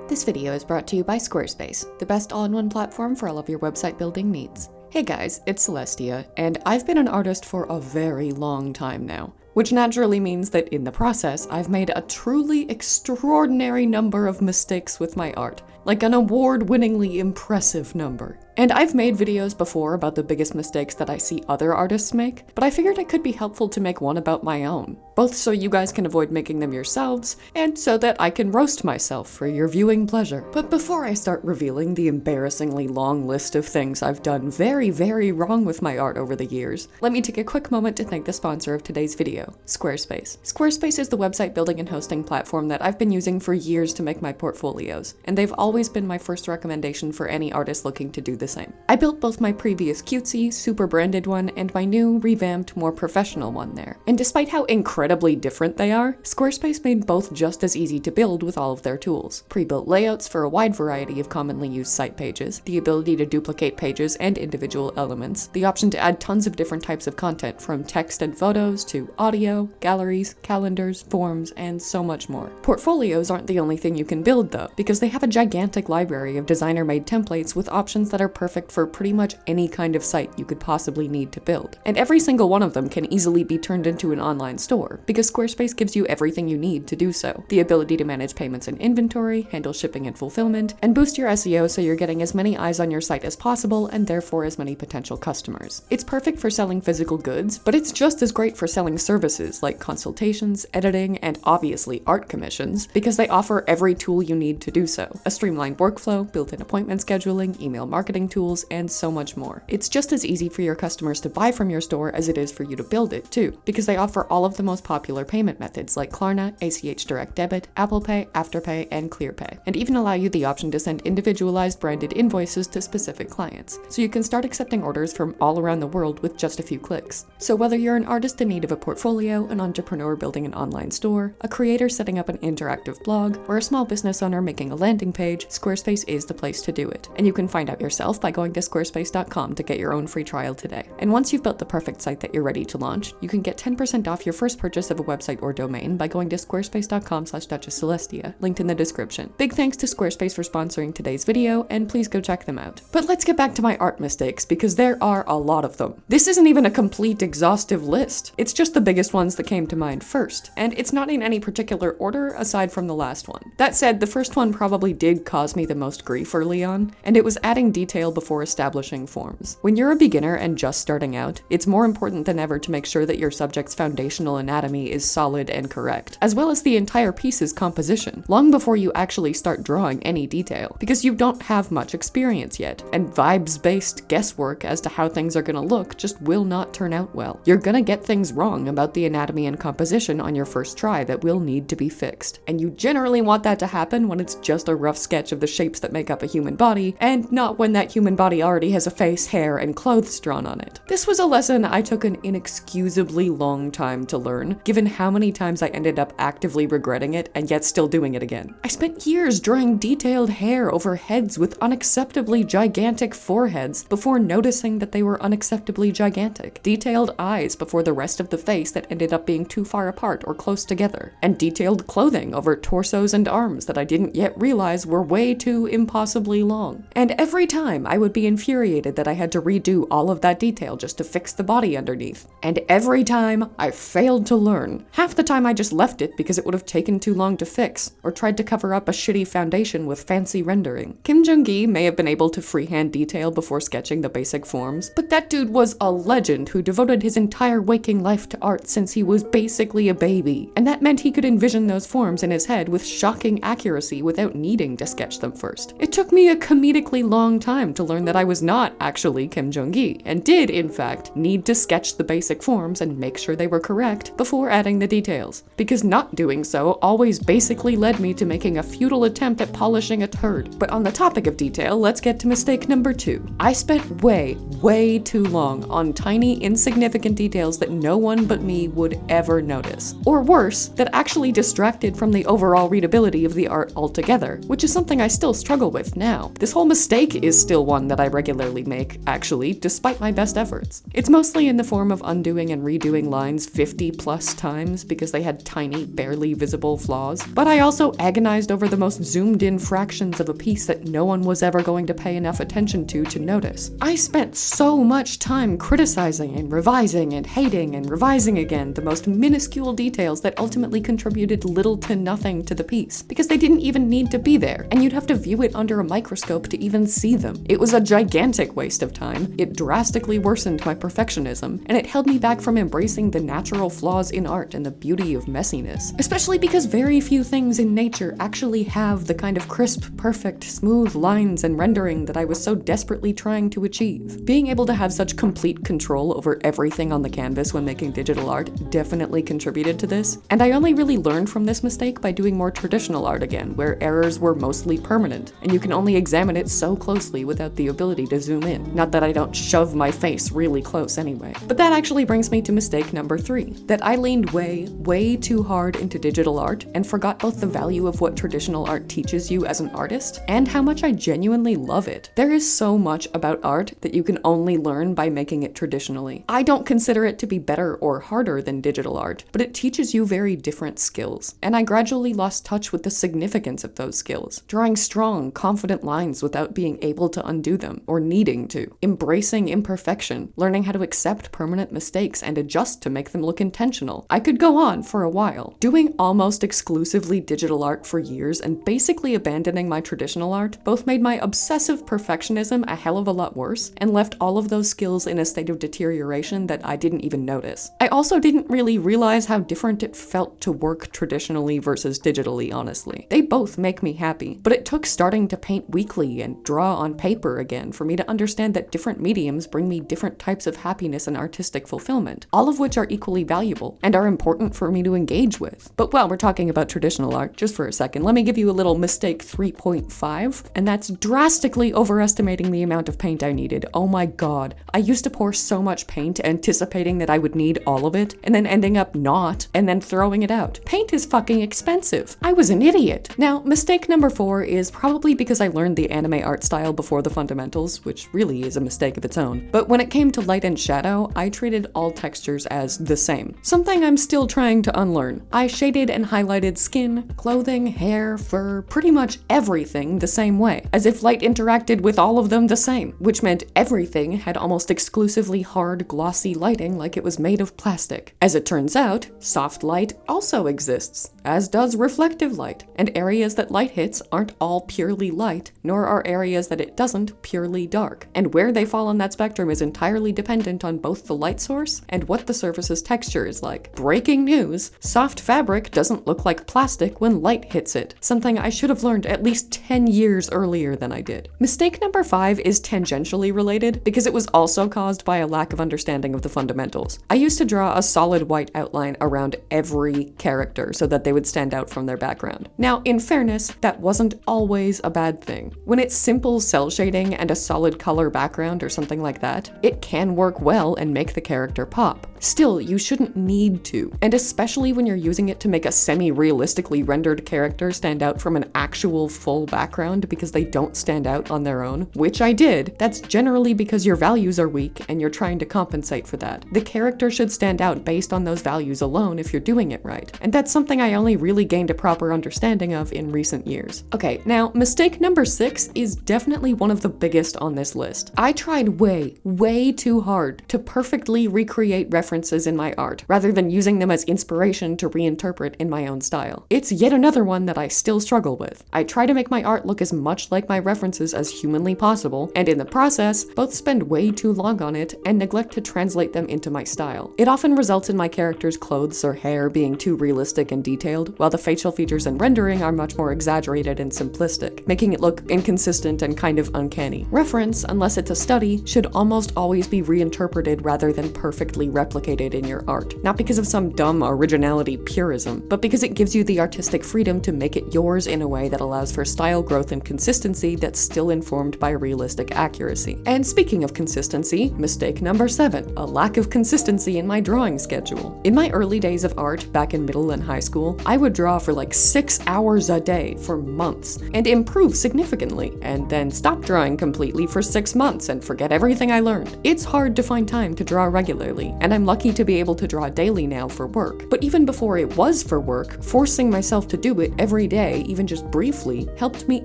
This video is brought to you by Squarespace, the best all-in-one platform for all of your website building needs. Hey guys, it's Celestia, and I've been an artist for a very long time now, which naturally means that in the process, I've made a truly extraordinary number of mistakes with my art, like an award-winningly impressive number. And I've made videos before about the biggest mistakes that I see other artists make, but I figured it could be helpful to make one about my own, both so you guys can avoid making them yourselves, and so that I can roast myself for your viewing pleasure. But before I start revealing the embarrassingly long list of things I've done very, very wrong with my art over the years, let me take a quick moment to thank the sponsor of today's video, Squarespace. Squarespace is the website building and hosting platform that I've been using for years to make my portfolios, and they've always been my first recommendation for any artist looking to do the same. I built both my previous cutesy, super branded one and my new, revamped, more professional one there. And despite how incredibly different they are, Squarespace made both just as easy to build with all of their tools. Pre-built layouts for a wide variety of commonly used site pages, the ability to duplicate pages and individual elements, the option to add tons of different types of content from text and photos to audio, galleries, calendars, forms, and so much more. Portfolios aren't the only thing you can build though, because they have a gigantic library of designer-made templates with options that are perfect for pretty much any kind of site you could possibly need to build. And every single one of them can easily be turned into an online store, because Squarespace gives you everything you need to do so. The ability to manage payments and inventory, handle shipping and fulfillment, and boost your SEO so you're getting as many eyes on your site as possible and therefore as many potential customers. It's perfect for selling physical goods, but it's just as great for selling services like consultations, editing, and obviously art commissions, because they offer every tool you need to do so. A streamlined workflow, built-in appointment scheduling, email marketing tools, and so much more. It's just as easy for your customers to buy from your store as it is for you to build it too, because they offer all of the most popular payment methods like Klarna, ACH Direct Debit, Apple Pay, Afterpay, and ClearPay, and even allow you the option to send individualized branded invoices to specific clients, so you can start accepting orders from all around the world with just a few clicks. So whether you're an artist in need of a portfolio, an entrepreneur building an online store, a creator setting up an interactive blog, or a small business owner making a landing page, Squarespace is the place to do it. And you can find out yourself by going to squarespace.com to get your own free trial today. And once you've built the perfect site that you're ready to launch, you can get 10% off your first purchase of a website or domain by going to squarespace.com/DuchessCelestia, linked in the description. Big thanks to Squarespace for sponsoring today's video, and please go check them out. But let's get back to my art mistakes, because there are a lot of them. This isn't even a complete exhaustive list. It's just the biggest ones that came to mind first, and it's not in any particular order aside from the last one. That said, the first one probably did cause me the most grief early on, and it was adding detail before establishing forms. When you're a beginner and just starting out, it's more important than ever to make sure that your subject's foundational anatomy is solid and correct, as well as the entire piece's composition, long before you actually start drawing any detail, because you don't have much experience yet, and vibes-based guesswork as to how things are gonna look just will not turn out well. You're gonna get things wrong about the anatomy and composition on your first try that will need to be fixed, and you generally want that to happen when it's just a rough sketch of the shapes that make up a human body, and not when that human body already has a face, hair, and clothes drawn on it. This was a lesson I took an inexcusably long time to learn, given how many times I ended up actively regretting it and yet still doing it again. I spent years drawing detailed hair over heads with unacceptably gigantic foreheads before noticing that they were unacceptably gigantic, detailed eyes before the rest of the face that ended up being too far apart or close together, and detailed clothing over torsos and arms that I didn't yet realize were way too impossibly long. And every time I would be infuriated that I had to redo all of that detail just to fix the body underneath. And every time I failed to learn. Half the time I just left it because it would have taken too long to fix, or tried to cover up a shitty foundation with fancy rendering. Kim Jong-gi may have been able to freehand detail before sketching the basic forms, but that dude was a legend who devoted his entire waking life to art since he was basically a baby. And that meant he could envision those forms in his head with shocking accuracy without needing to sketch them first. It took me a comedically long time to learn that I was not actually Kim Jong-gi, and did, in fact, need to sketch the basic forms and make sure they were correct before adding the details, because not doing so always basically led me to making a futile attempt at polishing a turd. But on the topic of detail, let's get to mistake number 2. I spent way too long on tiny, insignificant details that no one but me would ever notice. Or worse, that actually distracted from the overall readability of the art altogether, which is something I still struggle with now. This whole mistake is still still one that I regularly make, actually, despite my best efforts. It's mostly in the form of undoing and redoing lines 50 plus times because they had tiny, barely visible flaws, but I also agonized over the most zoomed in fractions of a piece that no one was ever going to pay enough attention to notice. I spent so much time criticizing and revising and hating and revising again the most minuscule details that ultimately contributed little to nothing to the piece, because they didn't even need to be there, and you'd have to view it under a microscope to even see them. It was a gigantic waste of time, it drastically worsened my perfectionism, and it held me back from embracing the natural flaws in art and the beauty of messiness. Especially because very few things in nature actually have the kind of crisp, perfect, smooth lines and rendering that I was so desperately trying to achieve. Being able to have such complete control over everything on the canvas when making digital art definitely contributed to this, and I only really learned from this mistake by doing more traditional art again, where errors were mostly permanent, and you can only examine it so closely without the ability to zoom in. Not that I don't shove my face really close anyway. But that actually brings me to mistake number 3, that I leaned way too hard into digital art and forgot both the value of what traditional art teaches you as an artist and how much I genuinely love it. There is so much about art that you can only learn by making it traditionally. I don't consider it to be better or harder than digital art, but it teaches you very different skills, and I gradually lost touch with the significance of those skills. Drawing strong, confident lines without being able to undo them, or needing to. Embracing imperfection, learning how to accept permanent mistakes and adjust to make them look intentional. I could go on for a while. Doing almost exclusively digital art for years and basically abandoning my traditional art both made my obsessive perfectionism a hell of a lot worse and left all of those skills in a state of deterioration that I didn't even notice. I also didn't really realize how different it felt to work traditionally versus digitally, honestly. They both make me happy, but it took starting to paint weekly and draw on paper again for me to understand that different mediums bring me different types of happiness and artistic fulfillment, all of which are equally valuable and are important for me to engage with. But while we're talking about traditional art, just for a second, let me give you a little mistake 3.5, and that's drastically overestimating the amount of paint I needed. Oh my god. I used to pour so much paint anticipating that I would need all of it, and then ending up not, and then throwing it out. Paint is fucking expensive. I was an idiot. Now, mistake number 4 is probably because I learned the anime art style before the fundamentals, which really is a mistake of its own. But when it came to light and shadow, I treated all textures as the same. Something I'm still trying to unlearn. I shaded and highlighted skin, clothing, hair, fur, pretty much everything the same way, as if light interacted with all of them the same, which meant everything had almost exclusively hard, glossy lighting like it was made of plastic. As it turns out, soft light also exists, as does reflective light, and areas that light hits aren't all purely light, nor are areas that it doesn't purely dark, and where they fall on that spectrum is entirely dependent on both the light source and what the surface's texture is like. Breaking news, soft fabric doesn't look like plastic when light hits it, something I should have learned at least 10 years earlier than I did. Mistake number 5 is tangentially related because it was also caused by a lack of understanding of the fundamentals. I used to draw a solid white outline around every character so that they would stand out from their background. Now, in fairness, that wasn't always a bad thing. When it's simple cell shading and a solid color background or something like that, it can work well and make the character pop. Still, you shouldn't need to, and especially when you're using it to make a semi-realistically rendered character stand out from an actual full background because they don't stand out on their own, which I did, that's generally because your values are weak and you're trying to compensate for that. The character should stand out based on those values alone if you're doing it right, and that's something I only really gained a proper understanding of in recent years. Okay, now, mistake number 6 is definitely one of the biggest on this list. I tried way too hard to perfectly recreate references in my art, rather than using them as inspiration to reinterpret in my own style. It's yet another one that I still struggle with. I try to make my art look as much like my references as humanly possible, and in the process, both spend way too long on it and neglect to translate them into my style. It often results in my character's clothes or hair being too realistic and detailed, while the facial features and rendering are much more exaggerated and simplistic, making it look inconsistent and kind of uncanny. Reference, unless it's a study, should almost always be reinterpreted rather than perfectly replicated replicated in your art. Not because of some dumb originality purism, but because it gives you the artistic freedom to make it yours in a way that allows for style growth and consistency that's still informed by realistic accuracy. And speaking of consistency, mistake number 7, a lack of consistency in my drawing schedule. In my early days of art, back in middle and high school, I would draw for like 6 hours a day for months, and improve significantly, and then stop drawing completely for 6 months and forget everything I learned. It's hard to find time to draw regularly, and I'm lucky to be able to draw daily now for work. But even before it was for work, forcing myself to do it every day, even just briefly, helped me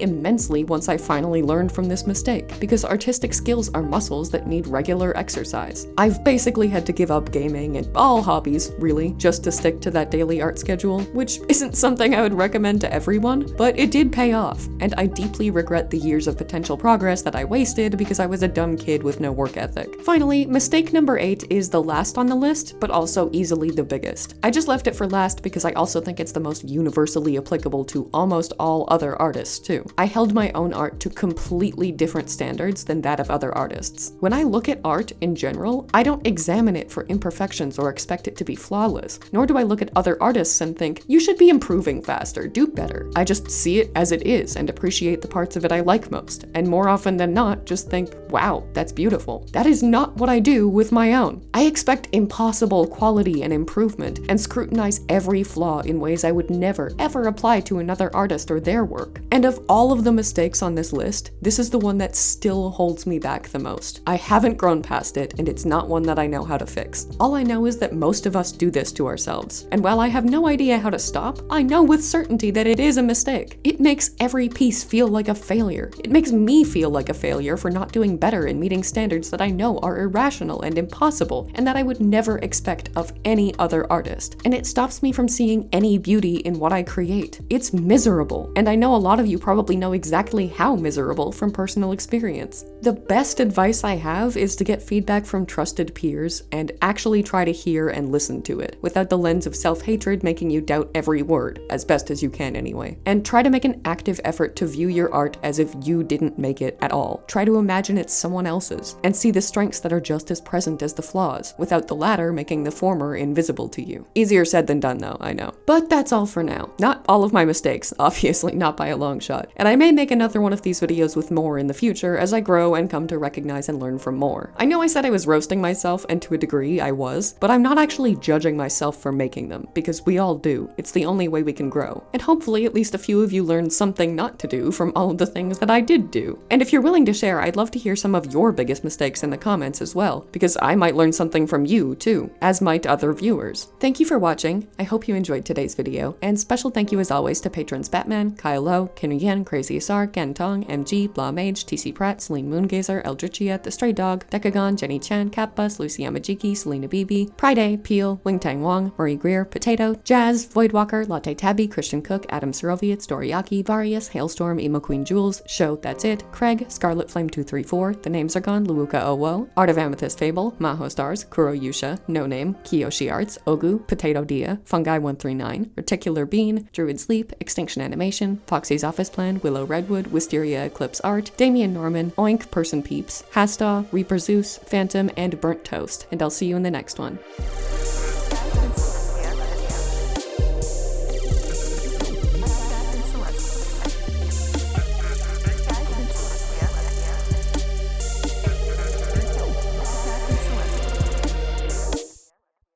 immensely once I finally learned from this mistake, because artistic skills are muscles that need regular exercise. I've basically had to give up gaming and all hobbies, really, just to stick to that daily art schedule, which isn't something I would recommend to everyone, but it did pay off, and I deeply regret the years of potential progress that I wasted because I was a dumb kid with no work ethic. Finally, mistake number 8 is the last on the list, but also easily the biggest. I just left it for last because I also think it's the most universally applicable to almost all other artists, too. I held my own art to completely different standards than that of other artists. When I look at art in general, I don't examine it for imperfections or expect it to be flawless, nor do I look at other artists and think, you should be improving faster, do better. I just see it as it is and appreciate the parts of it I like most, and more often than not, just think, wow, that's beautiful. That is not what I do with my own. I expect impossible quality and improvement, and scrutinize every flaw in ways I would never, ever apply to another artist or their work. And of all of the mistakes on this list, this is the one that still holds me back the most. I haven't grown past it, and it's not one that I know how to fix. All I know is that most of us do this to ourselves, and while I have no idea how to stop, I know with certainty that it is a mistake. It makes every piece feel like a failure. It makes me feel like a failure for not doing better and meeting standards that I know are irrational and impossible, and that I would never expect of any other artist. And it stops me from seeing any beauty in what I create. It's miserable, and I know a lot of you probably know exactly how miserable from personal experience. The best advice I have is to get feedback from trusted peers and actually try to hear and listen to it, without the lens of self-hatred making you doubt every word, as best as you can anyway. And try to make an active effort to view your art as if you didn't make it at all. Try to imagine it's someone else's, and see the strengths that are just as present as the flaws, without the latter making the former invisible to you. Easier said than done though, I know. But that's all for now. Not all of my mistakes, obviously not by a long shot. And I may make another one of these videos with more in the future as I grow and come to recognize and learn from more. I know I said I was roasting myself, and to a degree I was, but I'm not actually judging myself for making them, because we all do. It's the only way we can grow. And hopefully at least a few of you learned something not to do from all of the things that I did do. And if you're willing to share, I'd love to hear some of your biggest mistakes in the comments as well, because I might learn something from you too, as might other viewers. Thank you for watching. I hope you enjoyed today's video, and special thank you as always to patrons Batman, Kyle Lowe, Ken Yen, Crazy Asar, Gan Tong, MG, Blah Mage, TC Pratt, Celine Moongazer, Eldritchia, The Stray Dog, Decagon, Jenny Chan, Catbus, Lucy Yamajiki, Selena Beebe, Pride, Peel, Wing Tang Wong, Murray Greer, Potato, Jazz, Voidwalker, Latte Tabby, Christian Cook, Adam Seroviet, Doriaki, Varius, Hailstorm, Emo Queen Jules, Show, That's It, Craig, Scarlet Flame 234, The Names Are Gone, Luuka Owo, Art of Amethyst Fable, Maho Stars, Kuro Yusha, No Name, Kiyoshi Arts, Ogu, Potato Dia, Fungi 139, Reticular Bean, Druid Sleep, Extinction Animation, Foxy's Office Plan, Willow Redwood, Wisteria Eclipse Art, Damian Norman, Oink, Person Peeps, Hastaw, Reaper Zeus, Phantom, and Burnt Toast, and I'll see you in the next one.